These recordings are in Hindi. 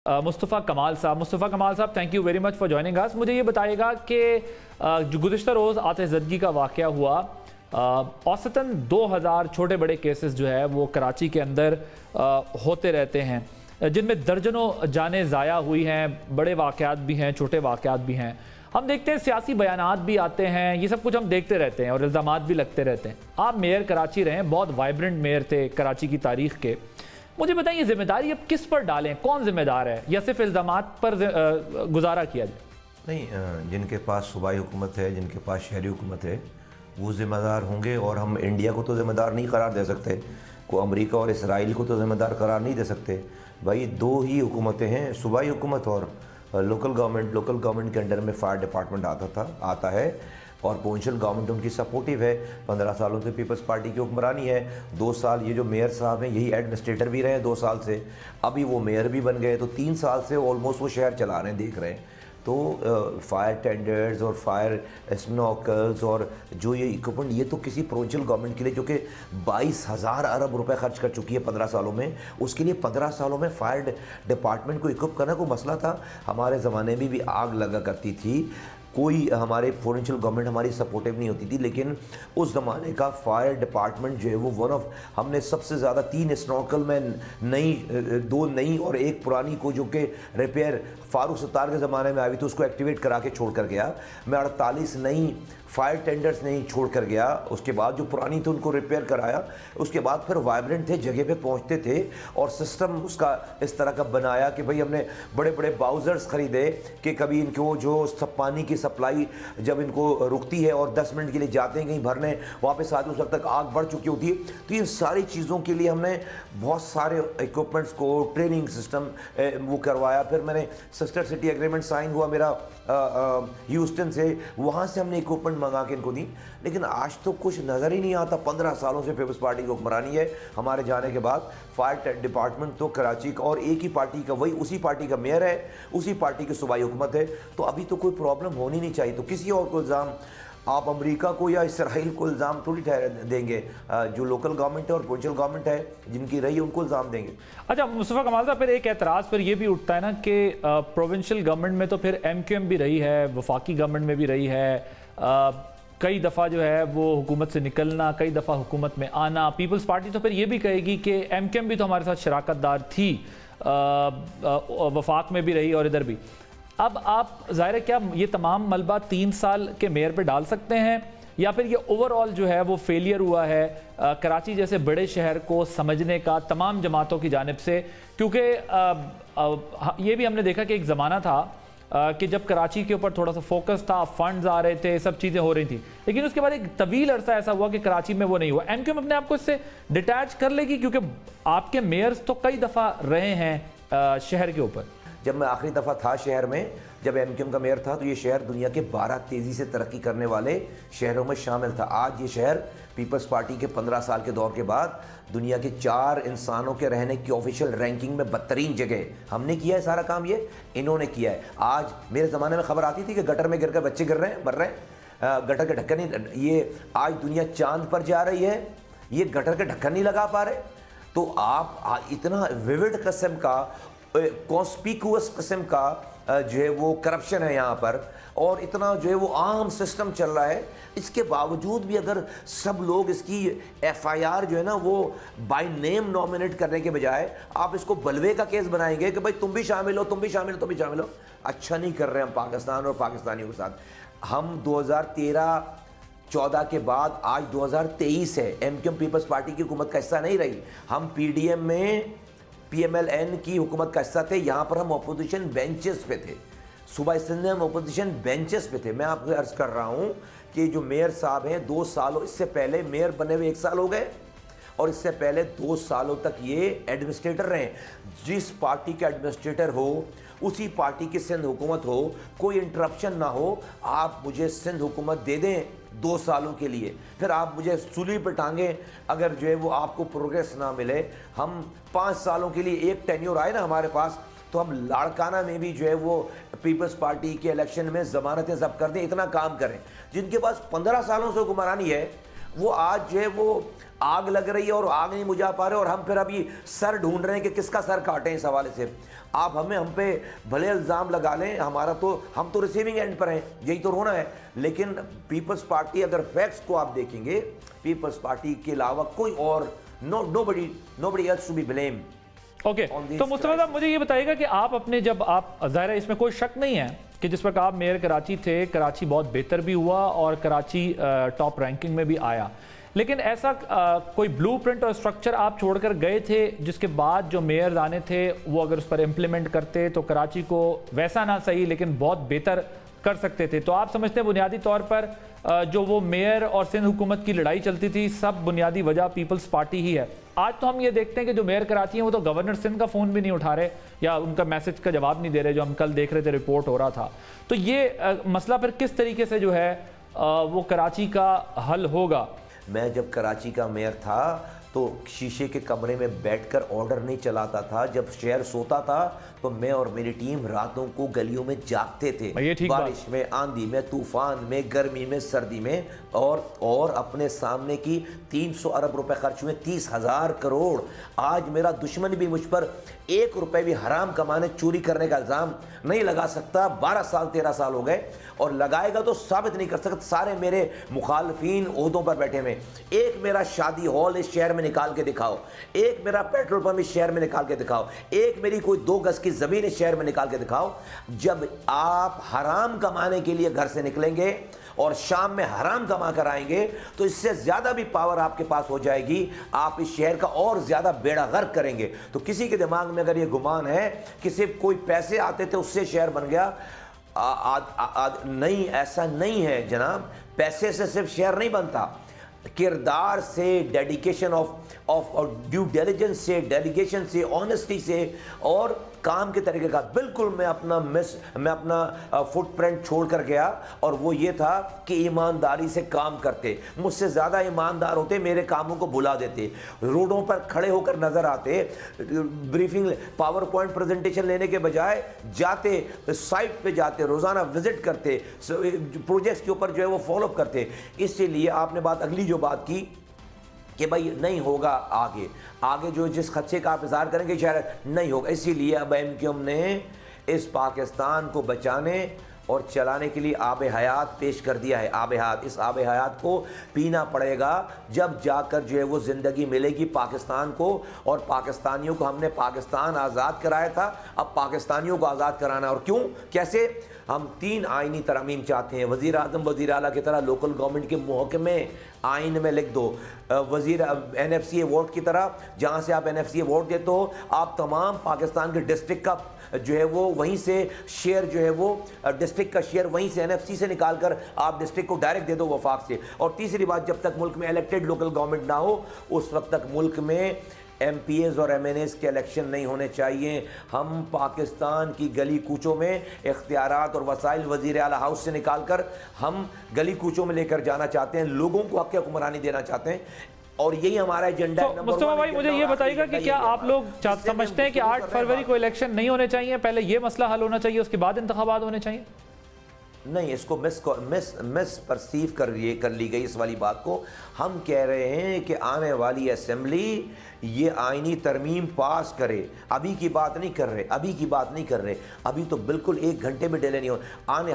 मुस्तफ़ा कमाल साहब। मुस्तफ़ा कमाल साहब, thank you very much for joining us. मुझे ये बताइएगा कि जो गुज़िश्ता रोज़ आतिशज़दगी का वाक़या हुआ, औसतन 2000 छोटे बड़े केसेस जो है वो कराची के अंदर होते रहते हैं, जिनमें दर्जनों जानें ज़ाया हुई हैं। बड़े वाक़यात भी हैं, छोटे वाक़यात भी हैं। हम देखते हैं सियासी बयानात भी आते हैं, ये सब कुछ हम देखते रहते हैं और इल्ज़ामात भी लगते रहते हैं। आप मेयर कराची रहे हैं, बहुत वाइब्रेंट मेयर थे कराची की तारीख़ के। मुझे बताइए, जिम्मेदारी अब किस पर डालें, कौन जिम्मेदार है, या सिर्फ इल्ज़ामात पर गुजारा किया जाए? नहीं, जिनके पास सूबाई हुकूमत है, जिनके पास शहरी हुकूमत है, वो ज़िम्मेदार होंगे। और हम इंडिया को तो ज़िम्मेदार नहीं करार दे सकते, को अमेरिका और इसराइल को तो ज़िम्मेदार करार नहीं दे सकते। भाई दो ही हुकूमतें हैं, सूबाई हुकूमत और लोकल गवर्नमेंट। लोकल गवर्नमेंट के अंडर में फायर डिपार्टमेंट आता है और प्रोविंशियल गवर्नमेंट उनकी सपोर्टिव है। 15 सालों से पीपल्स पार्टी की हुक्मरानी है। 2 साल ये जो मेयर साहब हैं यही एडमिनिस्ट्रेटर भी रहे हैं 2 साल से, अभी वो मेयर भी बन गए, तो 3 साल से ऑलमोस्ट वो शहर चला रहे हैं, देख रहे हैं। तो फायर टेंडर्स और फायर स्नॉकर्स और जो ये इक्विपमेंट, ये तो किसी प्रोविंशियल गवर्नमेंट के लिए जो कि 22,000 अरब रुपए खर्च कर चुकी है 15 सालों में, उसके लिए 15 सालों में फायर डिपार्टमेंट को इक्विप करना कोई मसला था? हमारे ज़माने में भी आग लगा करती थी, कोई हमारे प्रोविंशियल गवर्नमेंट हमारी सपोर्टिव नहीं होती थी, लेकिन उस ज़माने का फायर डिपार्टमेंट जो है वो वन ऑफ, हमने सबसे ज़्यादा 3 स्नॉकल में नई, 2 नई और 1 पुरानी को जो कि रिपेयर फारूक सत्तार के ज़माने में आई थी उसको एक्टिवेट करा के छोड़ कर गया। मैं 48 नई फायर टेंडर्स नहीं छोड़ कर गया, उसके बाद जो पुरानी थी उनको रिपेयर कराया। उसके बाद फिर वाइब्रेंट थे, जगह पे पहुंचते थे और सिस्टम उसका इस तरह का बनाया कि भाई हमने बड़े बड़े बाउजर्स ख़रीदे कि कभी इनको जो पानी की सप्लाई जब इनको रुकती है और 10 मिनट के लिए जाते हैं कहीं भरने, वापस आते उस वक्त तक आग बढ़ चुकी होती है। तो इन सारी चीज़ों के लिए हमने बहुत सारे इक्विपमेंट्स को ट्रेनिंग सिस्टम वो करवाया। फिर मैंने सिस्टर सिटी एग्रीमेंट साइन हुआ मेरा ह्यूस्टन से, वहाँ से हमने इक्विपमेंट मंगा के इनको दी। लेकिन आज तो कुछ नज़र ही नहीं आता। 15 सालों से पीपल्स पार्टी की हुक्मरानी है, हमारे जाने के बाद फायर डिपार्टमेंट तो कराची का और एक ही पार्टी का, वही उसी पार्टी का मेयर है, उसी पार्टी की सूबाई हुकूमत है। तो अभी तो कोई प्रॉब्लम होनी नहीं चाहिए। तो किसी और को इल्ज़ाम आप अमेरिका को या इसराइल को इल्ज़ाम थोड़ी देंगे, जो लोकल गवर्नमेंट है और प्रोविंशियल गवर्नमेंट है जिनकी रही है उनको इल्ज़ाम देंगे। अच्छा मुस्तफ़ा कमाल साहब, फिर एक एतराज़ पर यह भी उठता है ना कि प्रोविंशियल गवर्नमेंट में तो फिर MQM भी रही है, वफाकी गवर्नमेंट में भी रही है, कई दफ़ा जो है वो हुकूमत से निकलना, कई दफ़ा हुकूमत में आना। पीपल्स पार्टी तो फिर ये भी कहेगी कि MQM भी तो हमारे साथ शराकतदार थी, वफाक में भी रही और इधर भी। अब आप ज़ाहिर है क्या ये तमाम मलबा 3 साल के मेयर पे डाल सकते हैं, या फिर ये ओवरऑल जो है वो फेलियर हुआ है कराची जैसे बड़े शहर को समझने का तमाम जमातों की जानिब से? क्योंकि ये भी हमने देखा कि एक ज़माना था कि जब कराची के ऊपर थोड़ा सा फोकस था, फंड्स आ रहे थे, सब चीज़ें हो रही थी, लेकिन उसके बाद एक तवील अरसा ऐसा हुआ कि कराची में वो नहीं हुआ। MQM अपने आप को इससे डिटैच कर लेगी, क्योंकि आपके मेयर्स तो कई दफ़ा रहे हैं शहर के ऊपर। जब मैं आखिरी दफ़ा था शहर में, जब MQM का मेयर था, तो ये शहर दुनिया के 12 तेज़ी से तरक्की करने वाले शहरों में शामिल था। आज ये शहर पीपल्स पार्टी के 15 साल के दौर के बाद दुनिया के 4 इंसानों के रहने की ऑफिशियल रैंकिंग में 12वीं जगह। हमने किया है सारा काम, ये इन्होंने किया है। आज मेरे ज़माने में खबर आती थी कि गटर में गिरकर बच्चे गिर रहे हैं, मर रहे हैं, गटर के ढक्कन नहीं, ये आज दुनिया चांद पर जा रही है, ये गटर के ढक्कन नहीं लगा पा रहे। तो आप इतना विविड किस्म का, कॉन्स्पिकुअस किस्म का जो है वो करप्शन है यहाँ पर, और इतना जो है वो आम सिस्टम चल रहा है, इसके बावजूद भी अगर सब लोग इसकी FIR जो है ना वो बाय नेम नॉमिनेट करने के बजाय आप इसको बलवे का केस बनाएंगे कि भाई तुम भी शामिल हो, तुम भी शामिल हो, तुम भी शामिल हो। अच्छा नहीं कर रहे हैं हम पाकिस्तान और पाकिस्तानियों के साथ। हम 2013-14 के बाद आज 2023 है, MQM पीपल्स पार्टी की हुकूमत का हिस्सा नहीं रही। हम PDM में PMLN की हुकूमत का हिस्सा थे, यहाँ पर हम अपोजिशन बेंचेस पे थे, सूबाई सिंध में हम अपोजिशन बेंचेस पे थे। मैं आपको अर्ज कर रहा हूँ कि जो मेयर साहब हैं 2 सालों, इससे पहले मेयर बने हुए 1 साल हो गए और इससे पहले 2 सालों तक ये एडमिनिस्ट्रेटर रहे। जिस पार्टी का एडमिनिस्ट्रेटर हो उसी पार्टी की सिंध हुकूमत हो, कोई इंटरप्शन ना हो, आप मुझे सिंध हुकूमत दे दें 2 सालों के लिए, फिर आप मुझे सूली पर टांगें अगर जो है वो आपको प्रोग्रेस ना मिले। हम 5 सालों के लिए एक टेन्योर आए ना हमारे पास, तो हम लाड़काना में भी जो है वो पीपल्स पार्टी के इलेक्शन में ज़मानतें जब्त कर दें, इतना काम करें। जिनके पास 15 सालों से हुक्मरानी है वो आज जो है वो आग लग रही है और आग नहीं बुझा पा रहे, और हम फिर अभी सर ढूंढ रहे हैं कि किसका सर काटें। इस हवाले से आप हम पे भले इल्ज़ाम लगा लें, हमारा तो हम तो रिसीविंग एंड पर हैं, यही तो रोना है। लेकिन पीपल्स पार्टी, अगर फैक्ट्स को आप देखेंगे, पीपल्स पार्टी के अलावा कोई और nobody else to be blame. Okay, तो मुस्तफा साहब मुझे ये बताइएगा कि आप अपने, जब आप, ज़ाहिर है इसमें कोई शक नहीं है कि जिस वक्त आप मेयर कराची थे, कराची बहुत बेहतर भी हुआ और कराची टॉप रैंकिंग में भी आया, लेकिन ऐसा कोई ब्लूप्रिंट और स्ट्रक्चर आप छोड़कर गए थे जिसके बाद जो मेयर आने थे वो अगर उस पर इम्प्लीमेंट करते तो कराची को वैसा ना सही लेकिन बहुत बेहतर कर सकते थे? तो आप समझते हैं बुनियादी तौर पर जो वो मेयर और सिंध हुकूमत की लड़ाई चलती थी, सब बुनियादी वजह पीपल्स पार्टी ही है? आज तो हम ये देखते हैं कि जो मेयर कराची हैं वो तो गवर्नर सिंध का फ़ोन भी नहीं उठा रहे या उनका मैसेज का जवाब नहीं दे रहे, जो हम कल देख रहे थे, रिपोर्ट हो रहा था। तो ये मसला फिर किस तरीके से जो है वो कराची का हल होगा? मैं जब कराची का मेयर था तो शीशे के कमरे में बैठकर ऑर्डर नहीं चलाता था। जब शहर सोता था तो मैं और मेरी टीम रातों को गलियों में जागते थे, बारिश में, आंधी में, तूफान में, गर्मी में, सर्दी में, और अपने सामने की 300 अरब रुपए खर्च हुए, 30,000 करोड़। आज मेरा दुश्मन भी मुझ पर 1 रुपए भी हराम कमाने, चोरी करने का इल्ज़ाम नहीं लगा सकता। 12 साल 13 साल हो गए, और लगाएगा तो साबित नहीं कर सकता। सारे मेरे मुखालफीन ओहदों पर बैठे हुए। एक मेरा शादी हॉल इस शहर में निकाल के दिखाओ, एक मेरा पेट्रोल पंप इस शहर में निकाल के दिखाओ, एक मेरी कोई 2 गज की जमीन इस शहर में निकाल के दिखाओ। जब आप हराम कमाने के लिए घर से निकलेंगे और शाम में हराम कमा कर आएंगे तो इससे ज्यादा भी पावर आपके पास हो जाएगी, आप इस शहर का और ज्यादा बेड़ा गर्क करेंगे। तो किसी के दिमाग में अगर ये गुमान है कि सिर्फ कोई पैसे आते थे उससे शहर बन गया, नहीं, ऐसा नहीं है जनाब। पैसे से सिर्फ शहर नहीं बनता, किरदार से, डेडिकेशन ऑफ ड्यू डिलिजेंस से, डेलीगेशन से, ऑनेस्टी से और काम के तरीके का। बिल्कुल मैं अपना फुटप्रिंट छोड़ कर गया, और वो ये था कि ईमानदारी से काम करते। मुझसे ज़्यादा ईमानदार होते, मेरे कामों को भुला देते, रोडों पर खड़े होकर नज़र आते, ब्रीफिंग पावर पॉइंट प्रेजेंटेशन लेने के बजाय जाते, साइट पे जाते, रोज़ाना विजिट करते, प्रोजेक्ट्स के ऊपर जो है वो फॉलोअप करते। इसीलिए आपने अगली जो बात की कि भाई नहीं होगा, आगे जो जिस खदशे का आप इज़हार करेंगे शायद नहीं होगा, इसीलिए अब MQM ने इस पाकिस्तान को बचाने और चलाने के लिए आब हयात पेश कर दिया है। आब हयात, इस आब हयात को पीना पड़ेगा, जब जाकर जो है वो ज़िंदगी मिलेगी पाकिस्तान को। और पाकिस्तानियों को, हमने पाकिस्तान आज़ाद कराया था, अब पाकिस्तानियों को आज़ाद कराना। और क्यों, कैसे? हम 3 आइनी तरमीम चाहते हैं। वज़ीर आज़म वज़ीर आला की तरह लोकल गवर्नमेंट के महकमे आइन में लिख दो। वज़ीर NFC अवार्ड की तरह, जहाँ से आप NFC अवार्ड देते हो, आप तमाम पाकिस्तान के डिस्ट्रिक्ट का जो है वो वहीं से शेयर, जो है वो डिस्ट्रिक्ट का शेयर वहीं से NFC से निकाल कर आप डिस्ट्रिक्ट को डायरेक्ट दे दो वफाक से। और तीसरी बात, जब तक मुल्क में इलेक्टेड लोकल गवर्नमेंट ना हो उस वक्त तक मुल्क में MPAs और MNAs के इलेक्शन नहीं होने चाहिए। हम पाकिस्तान की गली कूचों में इख्तियारात और वसाइल वज़ीर आला हाउस से निकाल कर हम गली कूचों में लेकर जाना चाहते हैं, लोगों को हक़ हुक्मरानी देना चाहते हैं, और यही हमारा एजेंडा है। मुस्तफा भाई, मुझे ये बताइएगा कि क्या आप लोग समझते हैं कि 8 फरवरी को इलेक्शन नहीं होने चाहिए, पहले ये मसला हल होना चाहिए, उसके बाद इंतखाबात होने चाहिए? नहीं, इसको मिस परसीव कर ली गई इस वाली बात को। हम कह रहे हैं कि आने वाली असेंबली ये आईनी तरमीम पास करे। अभी की बात नहीं कर रहे, अभी तो बिल्कुल 1 घंटे में डिले नहीं हो। आने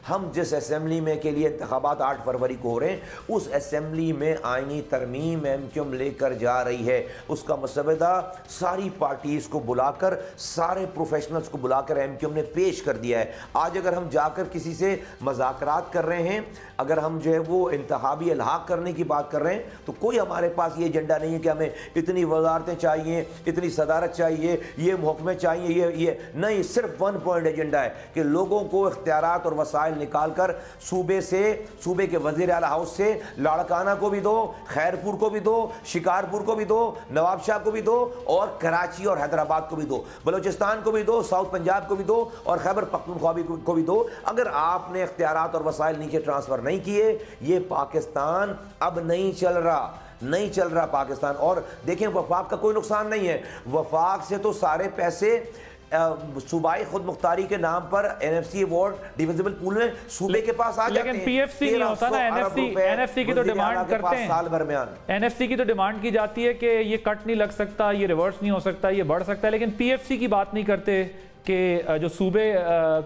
हम जिस असेंबली में के लिए इंतखाबात 8 फरवरी को हो रहे हैं, उस असेंबली में आईनी तरमीम MQM लेकर जा रही है। उसका मसवदा सारी पार्टीज़ को बुलाकर, सारे प्रोफेशनल्स को बुलाकर MQM ने पेश कर दिया है। आज अगर हम जाकर किसी से मज़ाकरात कर रहे हैं, अगर हम जो है वो इंतखाबी इल्हाक करने की बात कर रहे हैं, तो कोई हमारे पास ये एजेंडा नहीं है कि हमें इतनी वजारतें चाहिए, इतनी सदारत चाहिए, ये महकमे चाहिए, ये नहीं। सिर्फ 1 पॉइंट एजेंडा है कि लोगों को इख्तियारात और वसाइल निकाल कर सूबे के वज़ीर आला हाउस से लाड़काना को भी दो, खैरपुर को भी दो, शिकारपुर को भी दो, नवाबशाह को भी दो, और कराची और हैदराबाद को भी दो, बलोचिस्तान को भी दो, साउथ पंजाब को भी दो, और खैबर पख्तूनख्वा को भी दो। अगर आपने इख्तियारात और वसाइल नीचे ट्रांसफ़र नहीं किए, ये पाकिस्तान अब नहीं चल रहा पाकिस्तान। और देखें, वफाक का कोई नुकसान नहीं है, वफाक से तो सारे पैसे सूबाई खुद मुख्तारी के नाम पर एनएफसी अवार्ड डिविजिबल पूल में सूबे के पास आ जाते हैं। लेकिन पीएफसी नहीं होता ना, एनएफसी की तो डिमांड करते हैं साल भर में। एनएफसी की तो डिमांड की जाती है कि ये कट नहीं लग सकता, ये रिवर्स नहीं हो सकता, ये बढ़ सकता है, लेकिन पीएफसी की बात नहीं करते कि जो सूबे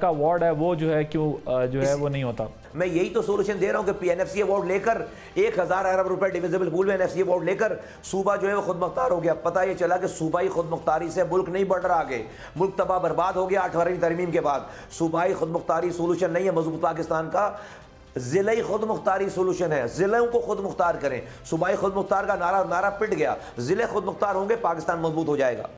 का अवार्ड है वो जो है क्यों जो है वो नहीं होता। मैं यही तो सोल्यूशन दे रहा हूं कि एनएफसी अवार्ड लेकर 1000 अरब रुपए डिविजिबल पूल में एनएफसी अवार्ड लेकर सूबा जो है वो खुद मुख्तार हो गया। पता ये चला कि सूबाई खुद मुख्तारी से मुल्क नहीं बढ़ रहा आगे, मुल्क तबाह बर्बाद हो गया 8वीं तरमीम के बाद। सूबाई खुद मुख्तारी सोल्यूशन नहीं है मजबूत पाकिस्तान का, जिले खुद मुख्तारी सोल्यूशन है। जिलों को खुद मुख्तार करें, सूबाई खुद मुख्तार का नारा पिट गया, जिले खुद मुख्तार होंगे, पाकिस्तान मजबूत हो जाएगा।